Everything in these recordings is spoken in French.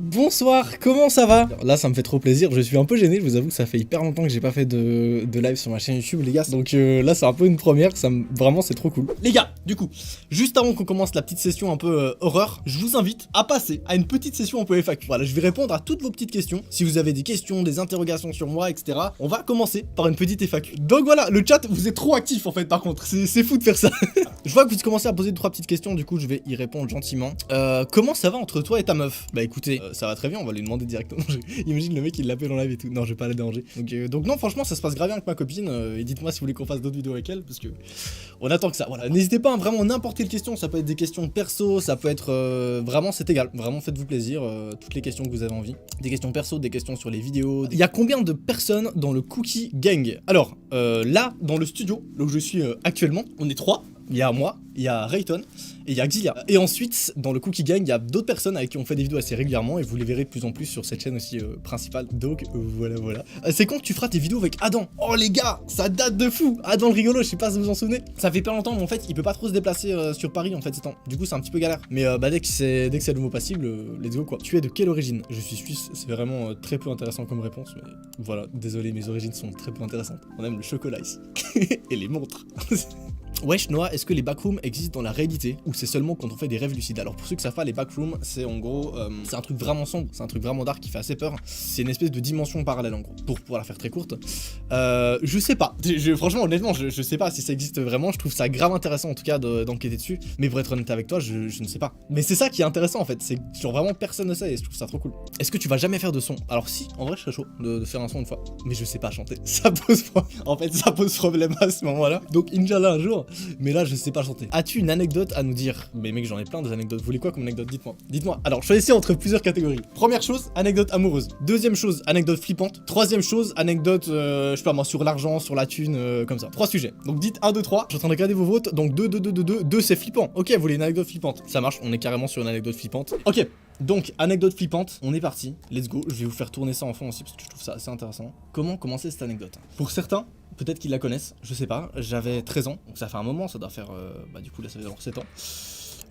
Bonsoir, comment ça va? Alors là ça me fait trop plaisir, je suis un peu gêné, je vous avoue que ça fait hyper longtemps que j'ai pas fait de live sur ma chaîne YouTube les gars. Donc là c'est un peu une première, vraiment c'est trop cool. Les gars, du coup, juste avant qu'on commence la petite session un peu horreur, je vous invite à passer à une petite session un peu FAQ. Voilà, je vais répondre à toutes vos petites questions. Si vous avez des questions, des interrogations sur moi, etc. On va commencer par une petite FAQ. Donc voilà, le chat, vous êtes trop actif en fait par contre, c'est fou de faire ça. Je vois que vous commencez à poser 2-3 petites questions, du coup je vais y répondre gentiment. Comment ça va entre toi et ta meuf? Bah écoutez, ça va très bien, on va lui demander directement. Imagine le mec il l'appelle en live et tout. Non, je vais pas la déranger. Donc non, franchement ça se passe grave bien avec ma copine. Et dites-moi si vous voulez qu'on fasse d'autres vidéos avec elle, parce que on attend que ça. Voilà, n'hésitez pas à vraiment n'importe quelle question, ça peut être des questions perso, ça peut être vraiment c'est égal. Vraiment faites-vous plaisir, toutes les questions que vous avez envie. Des questions perso, des questions sur les vidéos. Il y a combien de personnes dans le Cookie Gang? Alors là, dans le studio, là où je suis actuellement, on est 3. Il y a moi, il y a Rayton et il y a Xilia. Et ensuite, dans le Cookie Gang, il y a d'autres personnes avec qui on fait des vidéos assez régulièrement et vous les verrez de plus en plus sur cette chaîne aussi principale. Donc voilà. C'est quand que tu feras tes vidéos avec Adam? Oh les gars, ça date de fou. Adam le rigolo, je sais pas si vous en souvenez. Ça fait pas longtemps, mais en fait, il peut pas trop se déplacer sur Paris en fait ces temps. Du coup, c'est un petit peu galère. Mais dès que c'est le nouveau passible, let's go quoi. Tu es de quelle origine? Je suis suisse. C'est vraiment très peu intéressant comme réponse, mais voilà. Désolé, mes origines sont très peu intéressantes. On aime le chocolat ici et les montres. Wesh Noah, est-ce que les backrooms existent dans la réalité ou c'est seulement quand on fait des rêves lucides? Alors pour ceux que ça fait, les backrooms, c'est en gros, c'est un truc vraiment sombre, c'est un truc vraiment dark qui fait assez peur. C'est une espèce de dimension parallèle en gros, pour la faire très courte. Je sais pas, franchement honnêtement, je sais pas si ça existe vraiment, je trouve ça grave intéressant en tout cas d'enquêter dessus. Mais pour être honnête avec toi, je ne sais pas. Mais c'est ça qui est intéressant en fait, c'est genre vraiment personne ne sait et je trouve ça trop cool. Est-ce que tu vas jamais faire de son? Alors si, en vrai je serais chaud de faire un son une fois, mais je sais pas chanter. Ça pose problème à ce moment-là. Donc Inch'Allah un jour. Mais là je sais pas chanter. As-tu une anecdote à nous dire? Mais mec, j'en ai plein des anecdotes. Vous voulez quoi comme anecdote? Dites-moi. Alors choisissez entre plusieurs catégories. Première chose, anecdote amoureuse. Deuxième chose, anecdote flippante. Troisième chose, anecdote je sais pas moi, sur l'argent, sur la thune, comme ça. 3 sujets. Donc dites 1, 2, 3. Je suis en train de regarder vos votes. Donc 2 c'est flippant. Ok, vous voulez une anecdote flippante? Ça marche, on est carrément sur une anecdote flippante. Ok. Donc, anecdote flippante, on est parti, let's go, je vais vous faire tourner ça en fond aussi parce que je trouve ça assez intéressant. Comment commencer cette anecdote? Pour certains, peut-être qu'ils la connaissent, je sais pas, j'avais 13 ans, donc ça fait un moment, ça doit faire, du coup là ça fait genre 7 ans.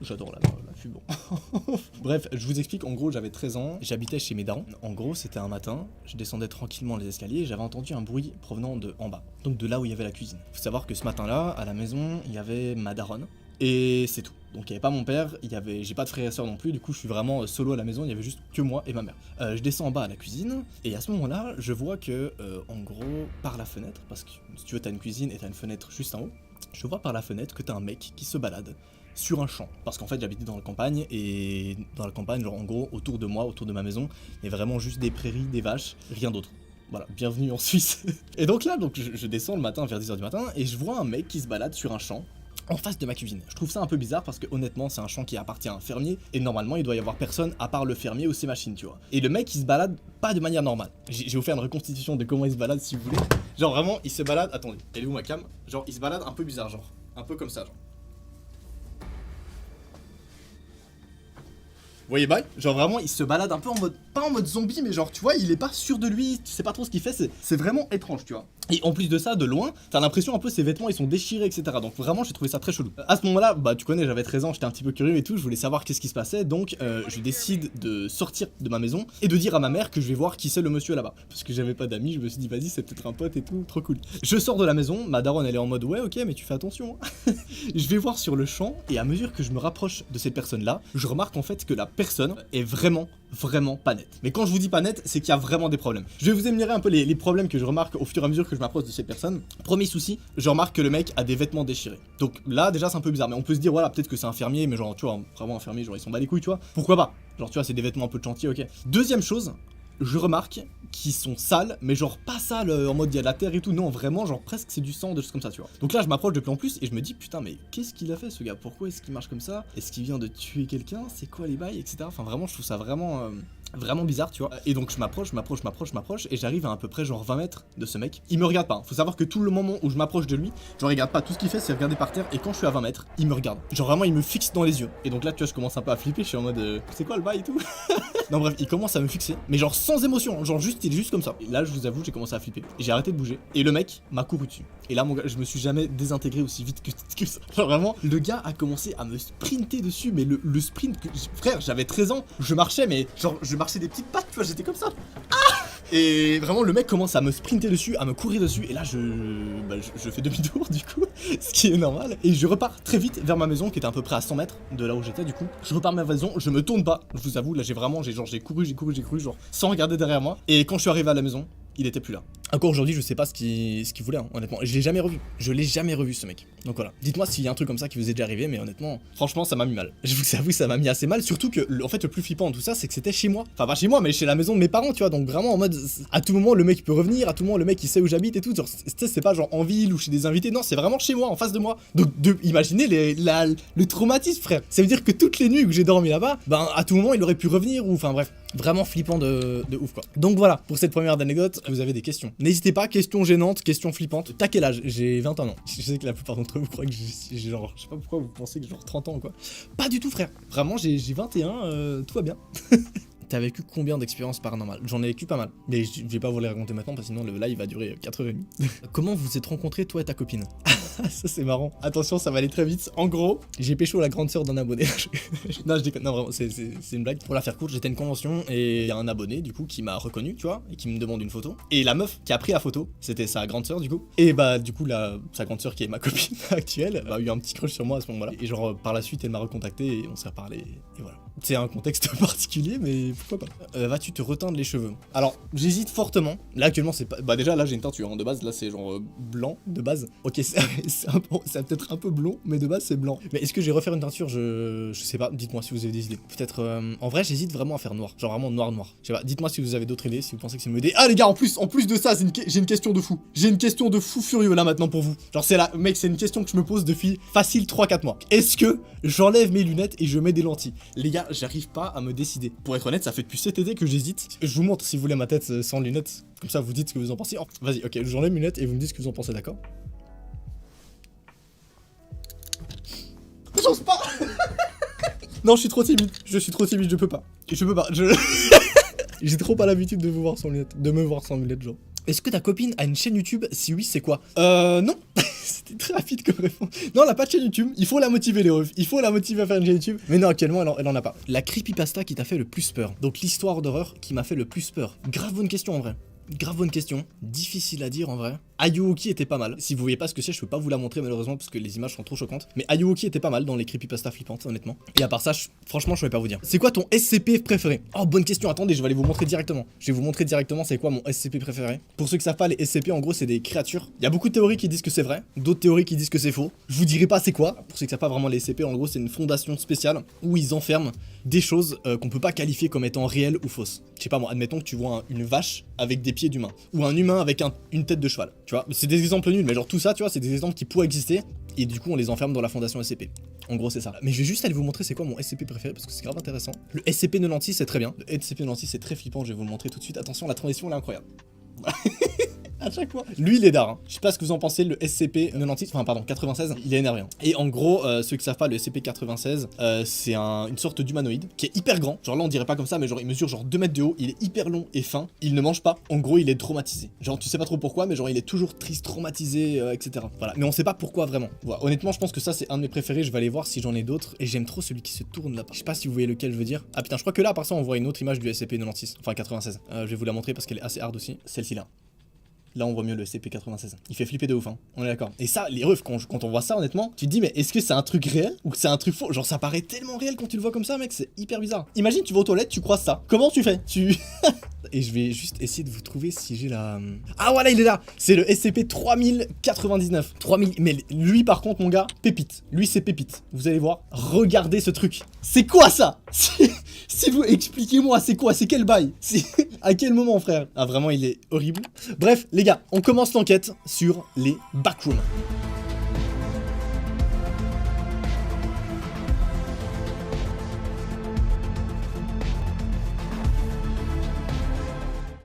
J'adore la pub, bon. Bref, je vous explique, en gros j'avais 13 ans, j'habitais chez mes darons. En gros c'était un matin, je descendais tranquillement les escaliers et j'avais entendu un bruit provenant de en bas, donc de là où il y avait la cuisine. Faut savoir que ce matin-là, à la maison, il y avait ma daronne. Et c'est tout. Donc il n'y avait pas mon père, j'ai pas de frère et soeur non plus, du coup je suis vraiment solo à la maison, il y avait juste que moi et ma mère. Je descends en bas à la cuisine, et à ce moment-là, je vois que, en gros, par la fenêtre, parce que si tu veux t'as une cuisine et t'as une fenêtre juste en haut, je vois par la fenêtre que t'as un mec qui se balade sur un champ. Parce qu'en fait j'habitais dans la campagne, et dans la campagne, genre en gros, autour de moi, autour de ma maison, il y a vraiment juste des prairies, des vaches, rien d'autre. Voilà, bienvenue en Suisse. Et donc là, je descends le matin vers 10h du matin, et je vois un mec qui se balade sur un champ, en face de ma cuisine. Je trouve ça un peu bizarre parce que honnêtement c'est un champ qui appartient à un fermier et normalement il doit y avoir personne à part le fermier ou ses machines, tu vois. Et le mec il se balade pas de manière normale. J'ai vous faire une reconstitution de comment il se balade si vous voulez. Genre vraiment il se balade, attendez, elle est où ma cam? Genre il se balade un peu bizarre, genre un peu comme ça, genre. Vous voyez bye? Genre vraiment il se balade un peu en mode, pas en mode zombie mais genre tu vois il est pas sûr de lui, tu sais pas trop ce qu'il fait, c'est vraiment étrange tu vois. Et en plus de ça, de loin, t'as l'impression un peu ses vêtements ils sont déchirés etc. Donc vraiment j'ai trouvé ça très chelou. À ce moment là, bah tu connais j'avais 13 ans, j'étais un petit peu curieux et tout, je voulais savoir qu'est-ce qui se passait. Donc je décide de sortir de ma maison et de dire à ma mère que je vais voir qui c'est le monsieur là-bas. Parce que j'avais pas d'amis, je me suis dit vas-y c'est peut-être un pote et tout, trop cool. Je sors de la maison, ma daronne elle est en mode ouais ok mais tu fais attention. Je vais voir sur le champ et à mesure que je me rapproche de cette personne là, je remarque en fait que la personne est vraiment pas nette. Mais quand je vous dis pas nette, c'est qu'il y a vraiment des problèmes. Je vais vous énumérer un peu les problèmes que je remarque au fur et à mesure que je m'approche de cette personne. Premier souci, je remarque que le mec a des vêtements déchirés. Donc là déjà c'est un peu bizarre, mais on peut se dire voilà peut-être que c'est un fermier, mais genre tu vois vraiment un fermier, genre ils s'en bat les couilles tu vois. Pourquoi pas? Genre tu vois c'est des vêtements un peu de chantier, ok. Deuxième chose, je remarque qu'ils sont sales, mais genre pas sales en mode il y a de la terre et tout, non vraiment genre presque c'est du sang, des choses comme ça tu vois. Donc là je m'approche de plus en plus et je me dis putain mais qu'est-ce qu'il a fait ce gars? Pourquoi est-ce qu'il marche comme ça? Est-ce qu'il vient de tuer quelqu'un? C'est quoi les bails etc. Enfin vraiment je trouve ça vraiment bizarre tu vois. Et donc je m'approche et j'arrive à peu près genre 20 mètres de ce mec. Il me regarde pas, hein. Faut savoir que tout le moment où je m'approche de lui, je regarde pas, tout ce qu'il fait c'est regarder par terre et quand je suis à 20 mètres, il me regarde. Genre vraiment il me fixe dans les yeux. Et donc là tu vois je commence un peu à flipper, je suis en mode c'est quoi le bail et tout. Non bref, il commence à me fixer, mais genre sans émotion, genre juste il est juste comme ça. Et là je vous avoue j'ai commencé à flipper. Et j'ai arrêté de bouger. Et le mec m'a couru dessus. Et là mon gars, je me suis jamais désintégré aussi vite que ça. Genre vraiment, le gars a commencé à me sprinter dessus, mais le sprint que... Frère, j'avais 13 ans, je marchais mais genre je marchais des petites pattes, tu vois, j'étais comme ça. Et vraiment le mec commence à me sprinter dessus, à me courir dessus, et là je fais demi-tour du coup, ce qui est normal, et je repars très vite vers ma maison qui était à peu près à 100 mètres de là où j'étais du coup. Je repars vers ma maison, je me tourne pas, je vous avoue, là j'ai couru, genre sans regarder derrière moi, et quand je suis arrivé à la maison, il était plus là. Encore aujourd'hui, je sais pas ce qu'il voulait, hein, honnêtement. Je l'ai jamais revu. Je l'ai jamais revu, ce mec. Donc voilà. Dites-moi s'il y a un truc comme ça qui vous est déjà arrivé, mais honnêtement, franchement, ça m'a mis mal. Je vous avoue, ça m'a mis assez mal. Surtout que, en fait, le plus flippant de tout ça, c'est que c'était chez moi. Enfin, pas chez moi, mais chez la maison de mes parents, tu vois. Donc vraiment en mode, à tout moment, le mec peut revenir, à tout moment, le mec il sait où j'habite et tout. Genre, c'est pas genre en ville ou chez des invités. Non, c'est vraiment chez moi, en face de moi. Donc, imaginez le traumatisme, frère. Ça veut dire que toutes les nuits où j'ai dormi là-bas, ben, à tout moment, il aurait pu revenir ou, enfin, bref. Vraiment flippant de ouf quoi. Donc voilà, pour cette première anecdote, vous avez des questions. N'hésitez pas, questions gênantes, questions flippantes. T'as quel âge? J'ai 21 ans. Je sais que la plupart d'entre vous croient que j'ai genre, je sais pas pourquoi vous pensez que j'ai genre 30 ans ou quoi. Pas du tout frère. Vraiment j'ai 21, tout va bien. T'as vécu combien d'expériences paranormales? J'en ai vécu pas mal. Mais je vais pas vous les raconter maintenant parce que sinon le live va durer 4h30. Comment vous êtes rencontrés toi et ta copine? Ça c'est marrant. Attention, ça va aller très vite. En gros, j'ai pécho la grande sœur d'un abonné. Non, je déconne. Non, vraiment, c'est une blague. Pour la faire courte, j'étais à une convention et il y a un abonné du coup qui m'a reconnu, tu vois, et qui me demande une photo. Et la meuf qui a pris la photo, c'était sa grande sœur du coup. Et bah du coup sa grande sœur qui est ma copine actuelle, a eu un petit crush sur moi à ce moment-là. Et genre par la suite, elle m'a recontacté et on s'est reparlé. Et voilà. C'est un contexte particulier, mais pourquoi pas. Vas-tu te reteindre les cheveux? Alors, j'hésite fortement. Là, actuellement, c'est pas... Bah déjà, là, j'ai une teinture, hein, de base. Là, c'est genre blanc, de base. Ok, c'est peut-être un peu blond, mais de base, c'est blanc. Mais est-ce que j'ai refaire une teinture? Je sais pas. Dites-moi si vous avez des idées. Peut-être... En vrai, j'hésite vraiment à faire noir. Genre vraiment noir. Je sais pas. Dites-moi si vous avez d'autres idées, si vous pensez que c'est une idée. Ah, les gars, en plus de ça, j'ai une question de fou. J'ai une question de fou furieux, là, maintenant, pour vous. Genre, c'est là... Mec, c'est une question que je me pose depuis facile 3-4 mois. Est-ce que j'enlève mes lunettes et je mets des lentilles? Les gars, j'arrive pas à me décider. Pour être honnête, ça fait depuis cet été que j'hésite. Je vous montre si vous voulez ma tête sans lunettes. Comme ça, vous dites ce que vous en pensez. Oh, vas-y, ok, j'enlève mes lunettes et vous me dites ce que vous en pensez, d'accord? J'ose pas. Non, je suis trop timide, je peux pas. J'ai trop pas l'habitude de vous voir sans lunettes, de me voir sans lunettes, genre. Est-ce que ta copine a une chaîne YouTube? Si oui, c'est quoi? Non. C'était très rapide comme réponse. Non, elle a pas de chaîne YouTube. Il faut la motiver, les refs. Il faut la motiver à faire une chaîne YouTube. Mais non, actuellement, elle en a pas. La creepypasta qui t'a fait le plus peur. Donc, l'histoire d'horreur qui m'a fait le plus peur. Grave bonne question, en vrai. Grave bonne question. Difficile à dire, en vrai. Ayuwoki était pas mal. Si vous voyez pas ce que c'est, je peux pas vous la montrer malheureusement parce que les images sont trop choquantes. Mais Ayuwoki était pas mal dans les creepypasta flippantes, honnêtement. Et à part ça, franchement, je vais pas vous dire. C'est quoi ton SCP préféré? Oh, bonne question. Attendez, je vais aller vous montrer directement. Je vais vous montrer directement c'est quoi mon SCP préféré. Pour ceux qui savent pas, les SCP, en gros, c'est des créatures. Il y a beaucoup de théories qui disent que c'est vrai, d'autres théories qui disent que c'est faux. Je vous dirai pas c'est quoi. Pour ceux qui savent pas vraiment, les SCP, en gros, c'est une fondation spéciale où ils enferment des choses qu'on peut pas qualifier comme étant réelles ou fausses. Je sais pas moi, admettons que tu vois une vache avec des pieds d'humain ou un humain avec une tête de cheval. Tu vois, c'est des exemples nuls, mais genre tout ça, tu vois, c'est des exemples qui pourraient exister et du coup on les enferme dans la fondation SCP. En gros c'est ça. Mais je vais juste aller vous montrer c'est quoi mon SCP préféré parce que c'est grave intéressant. Le SCP-96 c'est très bien. Le SCP-96 c'est très flippant, je vais vous le montrer tout de suite. Attention, la transition elle est incroyable. À chaque fois. Lui, il est d'art. Hein. Je sais pas ce que vous en pensez, le SCP-96, enfin pardon, 96, il est énervé. Hein. Et en gros, ceux qui savent pas, le SCP-96, c'est une sorte d'humanoïde qui est hyper grand. Genre là, on dirait pas comme ça, mais genre il mesure genre 2 mètres de haut, il est hyper long et fin. Il ne mange pas. En gros, il est traumatisé. Genre, tu sais pas trop pourquoi, mais genre il est toujours triste, traumatisé, etc. Voilà. Mais on sait pas pourquoi vraiment. Voilà. Honnêtement, je pense que ça, c'est un de mes préférés. Je vais aller voir si j'en ai d'autres. Et j'aime trop celui qui se tourne là. Je sais pas si vous voyez lequel je veux dire. Ah putain, je crois que là, par ça, on voit une autre image du SCP-96. Enfin, 96. Je vais vous la montrer parce qu'elle est assez hard aussi. Celle-ci là. Là on voit mieux le SCP-96. Il fait flipper de ouf, hein. On est d'accord. Et ça, les refs, quand on voit ça honnêtement, tu te dis mais est-ce que c'est un truc réel ou que c'est un truc faux? Genre ça paraît tellement réel quand tu le vois comme ça mec, c'est hyper bizarre. Imagine tu vas aux toilettes, tu croises ça. Comment tu fais? Et je vais juste essayer de vous trouver si j'ai la... Ah voilà, il est là. C'est le SCP-3099. 3000... Mais lui par contre mon gars, pépite. Lui c'est pépite. Vous allez voir. Regardez ce truc. C'est quoi ça? Si vous expliquez-moi, c'est quoi? C'est quel bail? À quel moment frère? Ah vraiment il est horrible. Bref les gars, on commence l'enquête sur les backrooms.